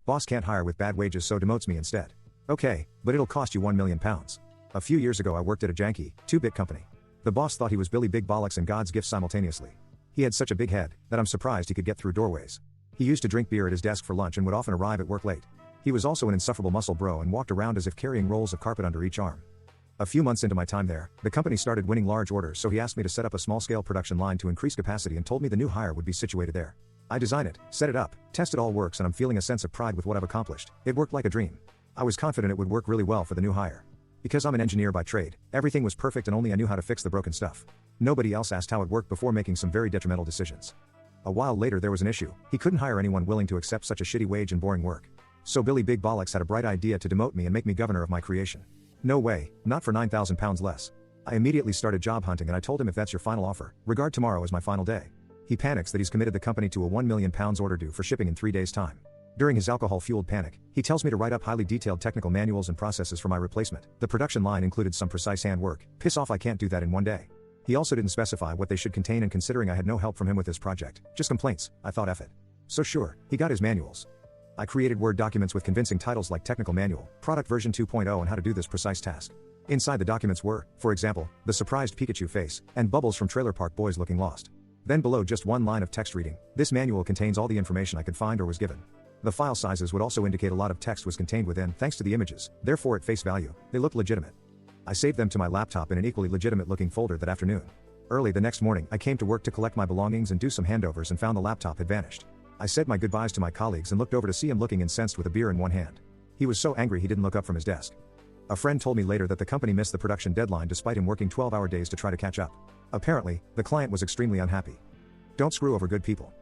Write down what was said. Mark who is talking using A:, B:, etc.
A: Boss can't hire with bad wages, so demotes me instead. Okay, but it'll cost you £1 million. A few years ago I worked at a janky, 2-bit company. The boss thought he was Billy Big Bollocks and God's gift simultaneously. He had such a big head that I'm surprised he could get through doorways. He used to drink beer at his desk for lunch and would often arrive at work late. He was also an insufferable muscle bro and walked around as if carrying rolls of carpet under each arm. A few months into my time there, the company started winning large orders, so he asked me to set up a small-scale production line to increase capacity and told me the new hire would be situated there. I designed it, set it up, tested all works, and I'm feeling a sense of pride with what I've accomplished. It worked like a dream. I was confident it would work really well for the new hire. Because I'm an engineer by trade, everything was perfect and only I knew how to fix the broken stuff. Nobody else asked how it worked before making some very detrimental decisions. A while later there was an issue. He couldn't hire anyone willing to accept such a shitty wage and boring work. So Billy Big Bollocks had a bright idea to demote me and make me governor of my creation. No way, not for £9,000 less. I immediately started job hunting and I told him, if that's your final offer, regard tomorrow as my final day. He panics that he's committed the company to a £1 million order due for shipping in 3 days' time. During his alcohol-fueled panic, he tells me to write up highly detailed technical manuals and processes for my replacement. The production line included some precise handwork. Piss off, I can't do that in one day. He also didn't specify what they should contain, and considering I had no help from him with this project, just complaints, I thought, F it. So sure, he got his manuals. I created Word documents with convincing titles like Technical Manual, Product Version 2.0 and how to do this precise task. Inside the documents were, for example, the surprised Pikachu face, and Bubbles from Trailer Park Boys looking lost. Then below, just one line of text reading, this manual contains all the information I could find or was given. The file sizes would also indicate a lot of text was contained within, thanks to the images, therefore at face value, they looked legitimate. I saved them to my laptop in an equally legitimate looking folder that afternoon. Early the next morning, I came to work to collect my belongings and do some handovers and found the laptop had vanished. I said my goodbyes to my colleagues and looked over to see him looking incensed with a beer in one hand. He was so angry he didn't look up from his desk. A friend told me later that the company missed the production deadline despite him working 12-hour days to try to catch up. Apparently, the client was extremely unhappy. Don't screw over good people.